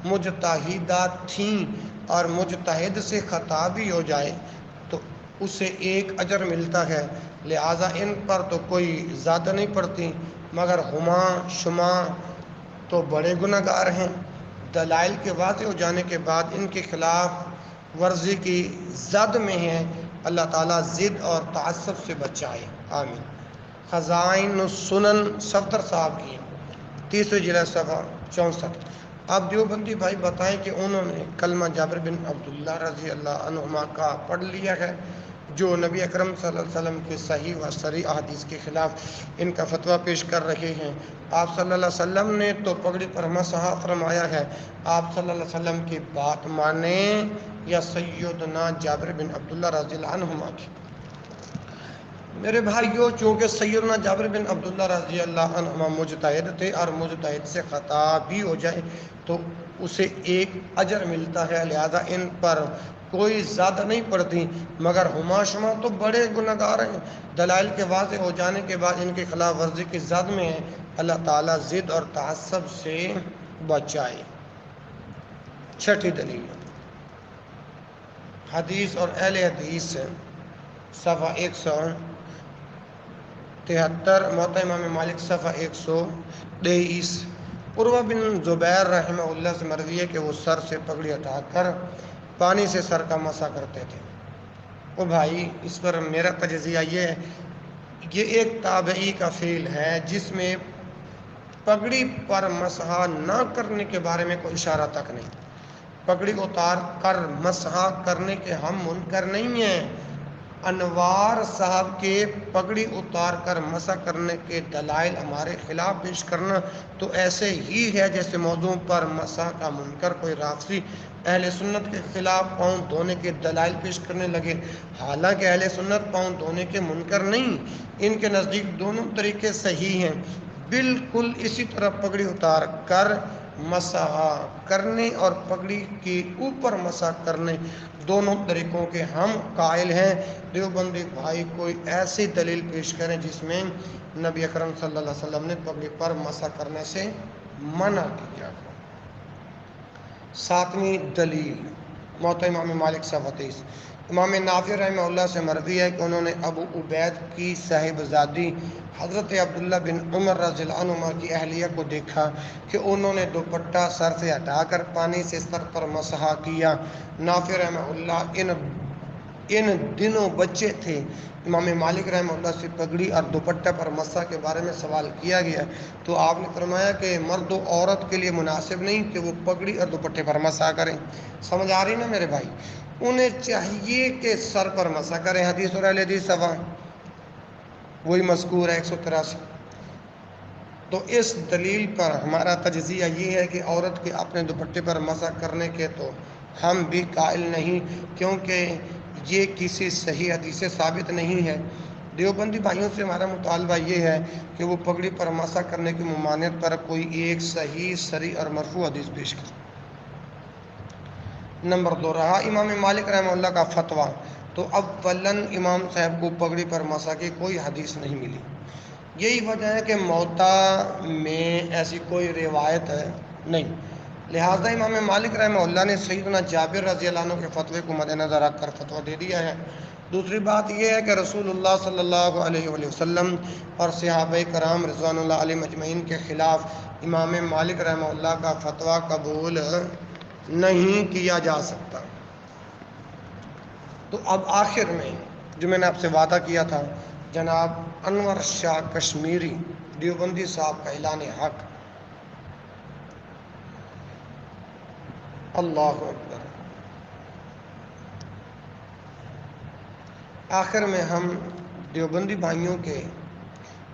مجتہدہ تھیں اور مجتہد سے خطا بھی ہو جائے تو اسے ایک اجر ملتا ہے، لہٰذا ان پر تو کوئی زیادہ نہیں پڑتی، مگر ہما شما تو بڑے گناہ گار ہیں. دلائل کے واضح ہو جانے کے بعد ان کے خلاف ورزی کی زد میں ہیں. اللہ تعالیٰ ضد اور تعصب سے بچائے، آمین. خزائن السنن صفدر صاحب کی 3 جلد صفحہ 64. آپ دیوبندی بھائی بتائیں کہ انہوں نے کلمہ جابر بن عبداللہ رضی اللہ عنہما کا پڑھ لیا ہے جو نبی اکرم صلی اللہ علیہ وسلم کے صحیح و صریح احادیث کے خلاف ان کا فتویٰ پیش کر رہے ہیں؟ آپ صلی اللہ علیہ وسلم نے تو پگڑی پر مسح فرمایا ہے، آپ صلی اللہ علیہ وسلم کی بات مانیں یا سیدنا جابر بن عبداللہ رضی اللہ عنہما کی؟ میرے بھائیوں، چونکہ سیدنا جابر بن عبداللہ رضی اللہ عنہما مجتہد تھے اور مجتہد سے خطا بھی ہو جائے تو اسے ایک اجر ملتا ہے، لہذا ان پر کوئی زیادہ نہیں پڑتی، مگر ہما شما تو بڑے گنہگار ہیں۔ دلائل کے واضح ہو جانے کے بعد ان کی خلاف ورزی کی زد میں ہیں، اللہ تعالیٰ ضد اور تعصب سے بچائے۔ چھٹی دلیل، حدیث اور اہل حدیث صفحہ 173، موطا امام مالک صفحہ 123۔ عروہ بن زبیر رحمہ اللہ سے مروی ہے کہ وہ سر سے پگڑی ہٹا کر پانی سے سر کا مسح کرتے تھے۔ او بھائی، اس پر میرا تجزیہ یہ ہے، یہ ایک تابعی کا فعل ہے جس میں پگڑی پر مسح نہ کرنے کے بارے میں کوئی اشارہ تک نہیں۔ پگڑی اتار کر مسح کرنے کے ہم منکر نہیں ہیں۔ انوار صاحب کے پگڑی اتار کر مسح کرنے کے دلائل ہمارے خلاف پیش کرنا تو ایسے ہی ہے جیسے موضوع پر مسح کا منکر کوئی رافضی اہل سنت کے خلاف پاؤں دھونے کے دلائل پیش کرنے لگے، حالانکہ اہل سنت پاؤں دھونے کے منکر نہیں، ان کے نزدیک دونوں طریقے صحیح ہیں۔ بالکل اسی طرح پگڑی اتار کر مسح کرنے اور پگڑی کے اوپر مسح کرنے دونوں طریقوں کے ہم قائل ہیں۔ دیوبندی بھائی کوئی ایسی دلیل پیش کریں جس میں نبی اکرم صلی اللہ علیہ وسلم نے پگڑی پر مسح کرنے سے منع کیا ہو۔ ساتویں دلیل، موطا امام مالک صفحہ 23، امام نافع رحمہ اللہ سے مروی ہے کہ انہوں نے ابو عبید کی صاحبزادی حضرت عبداللہ بن عمر رضی اللہ عنہما کی اہلیہ کو دیکھا کہ انہوں نے دوپٹہ سر سے ہٹا کر پانی سے سر پر مسح کیا۔ نافع رحمہ اللہ ان دنوں بچے تھے۔ امام مالک رحمہ اللہ سے پگڑی اور دوپٹہ پر مسح کے بارے میں سوال کیا گیا تو آپ نے فرمایا کہ مرد و عورت کے لیے مناسب نہیں کہ وہ پگڑی اور دوپٹے پر مسح کریں۔ سمجھ آ رہی نا میرے بھائی؟ انہیں چاہیے کہ سر پر مسح کریں۔ حدیث اور اہل حدیث صفحہ وہی مذکور ہے 183۔ تو اس دلیل پر ہمارا تجزیہ یہ ہے کہ عورت کے اپنے دوپٹے پر مسح کرنے کے تو ہم بھی قائل نہیں، کیونکہ یہ کسی صحیح حدیث سے ثابت نہیں ہے۔ دیوبندی بھائیوں سے ہمارا مطالبہ یہ ہے کہ وہ پگڑی پر مسح کرنے کی ممانعت پر کوئی ایک صحیح صریح اور مرفوع حدیث پیش کرے۔ نمبر 2 رہا امام مالک رحمہ اللہ کا فتویٰ، تو اولاً امام صاحب کو پگڑی پر مسح کی کوئی حدیث نہیں ملی۔ یہی وجہ ہے کہ موطا میں ایسی کوئی روایت نہیں، لہذا امام مالک رحمہ اللہ نے سیدنا جابر رضی اللہ عنہ کے فتوے کو مد نظر رکھ کر فتویٰ دے دیا ہے۔ دوسری بات یہ ہے کہ رسول اللہ صلی اللہ علیہ وآلہ وسلم اور صحابہ کرام رضوان اللہ علیہم اجمعین کے خلاف امام مالک رحمہ اللہ کا فتویٰ قبول نہیں کیا جا سکتا۔ تو اب آخر میں جو میں نے آپ سے وعدہ کیا تھا، جناب انور شاہ کشمیری دیوبندی صاحب کا اعلان حق، اللہ اکبر۔ آخر میں ہم دیوبندی بھائیوں کے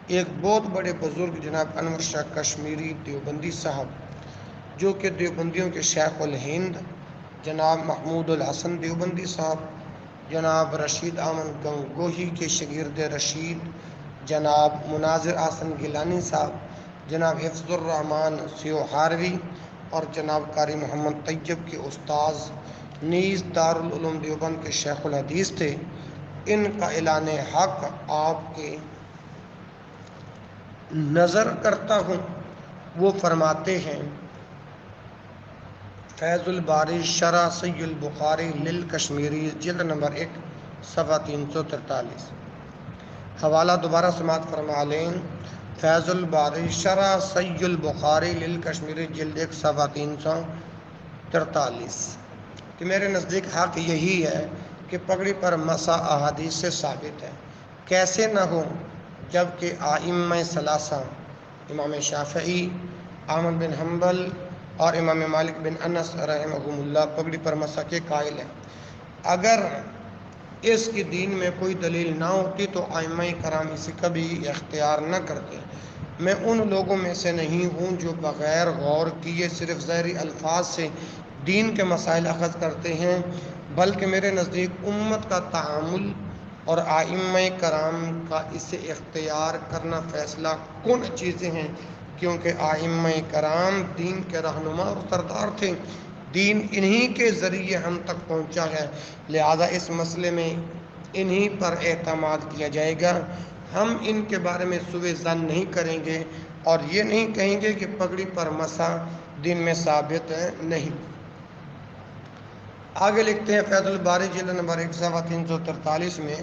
ایک بہت بڑے بزرگ جناب انور شاہ کشمیری دیوبندی صاحب، جو کہ دیوبندیوں کے شیخ الہند جناب محمود الحسن دیوبندی صاحب، جناب رشید احمد گنگوہی کے شاگرد رشید جناب مناظر احسن گیلانی صاحب، جناب حفظ الرحمان سیوہاروی اور جناب قاری محمد طیب کے استاذ نیز دارالعلوم دیوبند کے شیخ الحدیث تھے۔ ان کا اعلان حق آپ کے نظر کرتا ہوں۔ وہ فرماتے ہیں، فیض الباری شرح صحیح البخاری للکشمیری جلد نمبر 1 صفحہ 343، حوالہ دوبارہ سماعت فرما لیں، فیض الباری شرح صحیح البخاری للکشمیری جلد 1 صفحہ 343۔ کہ میرے نزدیک حق یہی ہے کہ پگڑی پر مسح احادیث سے ثابت ہے، کیسے نہ ہو جبکہ ائمہ ثلاثہ امام شافعی، احمد بن حنبل، اور امام مالک بن انس رحمہم اللہ پگڑی پر مسح کے قائل ہیں۔ اگر اس کی دین میں کوئی دلیل نہ ہوتی تو ائمہ کرام اسے کبھی اختیار نہ کرتے۔ میں ان لوگوں میں سے نہیں ہوں جو بغیر غور کیے صرف ظاہری الفاظ سے دین کے مسائل اخذ کرتے ہیں، بلکہ میرے نزدیک امت کا تعامل اور ائمہ کرام کا اسے اختیار کرنا فیصلہ کن چیزیں ہیں، کیونکہ ائمہ کرام دین کے رہنما اور سردار تھے۔ دین انہی کے ذریعے ہم تک پہنچا ہے، لہذا اس مسئلے میں انہی پر اعتماد کیا جائے گا۔ ہم ان کے بارے میں سوء ظن نہیں کریں گے اور یہ نہیں کہیں گے کہ پگڑی پر مسح دین میں ثابت نہیں۔ آگے لکھتے ہیں فیض الباری جلد نمبر 1343 میں،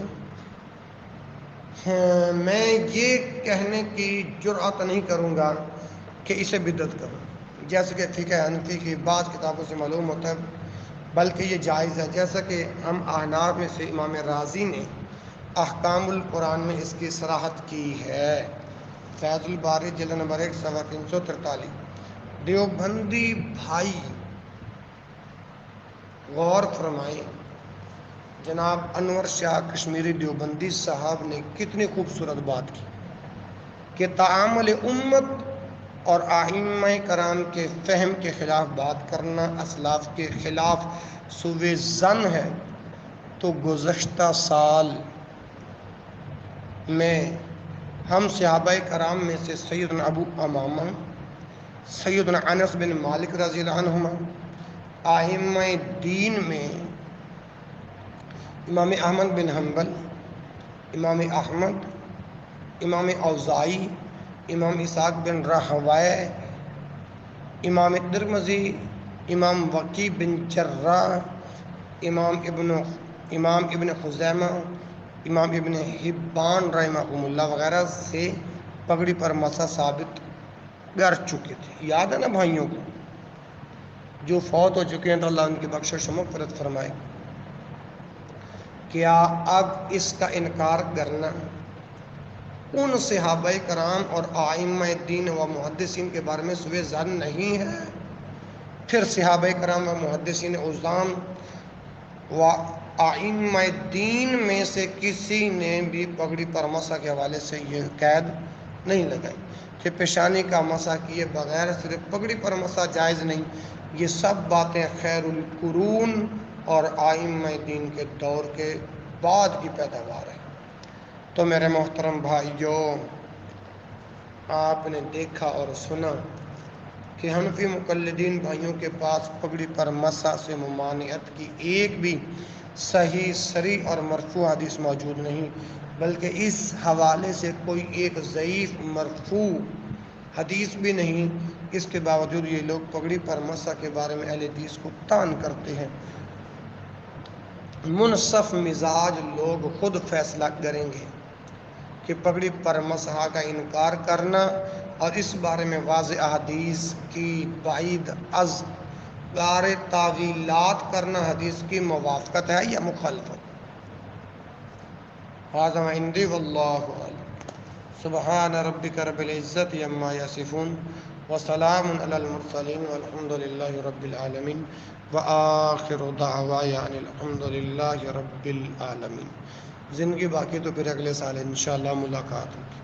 میں یہ کہنے کی جرأت نہیں کروں گا کہ اسے بدعت کروں، جیسے کہ فقہ حنفی کی بعض کتابوں سے معلوم ہوتا ہے، بلکہ یہ جائز ہے، جیسا کہ ہم احناف میں سے امام رازی نے احکام القرآن میں اس کی صراحت کی ہے۔ فیض الباری جلد نمبر 1343۔ دیوبندی بھائی غور فرمائیں، جناب انور شاہ کشمیری دیوبندی صاحب نے کتنی خوبصورت بات کی کہ تعامل امت اور ائمہ کرام کے فہم کے خلاف بات کرنا اسلاف کے خلاف سوء ظن ہے۔ تو گزشتہ سال میں ہم صحابہ کرام میں سے سیدنا ابو امامہ، سیدنا انس بن مالک رضی اللہ عنہما، ائمہ دین میں امام احمد بن حنبل، امام احمد، امام اوزاعی، امام اسحاق بن راہویہ، امام ترمذی، امام وقی بن جراح، امام ابن خزیمہ، امام ابن حبان رحمہم اللہ وغیرہ سے پگڑی پر مسح ثابت کر چکے تھے۔ یاد ہے نا بھائیوں کو، جو فوت ہو چکے ہیں تو اللہ ان کی بخشش و مغفرت فرمائے۔ کیا اب اس کا انکار کرنا ان صحابہ کرام اور ائمہ دین و محدثین کے بارے میں سوء ظن نہیں ہے؟ پھر صحابہ کرام و محدثین عظام و ائمہ دین میں سے کسی نے بھی پگڑی پر مسح کے حوالے سے یہ قید نہیں لگائی کہ پیشانی کا مسح کیے بغیر صرف پگڑی پر مسح جائز نہیں۔ یہ سب باتیں خیر القرون اور ائمہ دین کے دور کے بعد کی پیداوار ہے۔ تو میرے محترم بھائیوں، آپ نے دیکھا اور سنا کہ حنفی مقلدین بھائیوں کے پاس پگڑی پر مسح سے ممانعت کی ایک بھی صحیح صریح اور مرفوع حدیث موجود نہیں، بلکہ اس حوالے سے کوئی ایک ضعیف مرفوع حدیث بھی نہیں۔ اس کے باوجود یہ لوگ پگڑی پر مسح کے بارے میں اہل حدیث کو طعن کرتے ہیں۔ منصف مزاج لوگ خود فیصلہ کریں گے کہ پگڑی پر مسح کا انکار کرنا اور اس بارے میں واضح احادیث کی بعید از غار تعویلات کرنا حدیث کی موافقت ہے یا مخالفت۔ ھذا ما عندی واللہ اعلم۔ سبحان ربک رب العزت عما یصفون وسلام علی المرسلین والحمد للہ رب العالمین وآخر دعوانا ان الحمد للہ رب العالمین۔ زندگی باقی تو پھر اگلے سال انشاءاللہ ملاقات ہوگی۔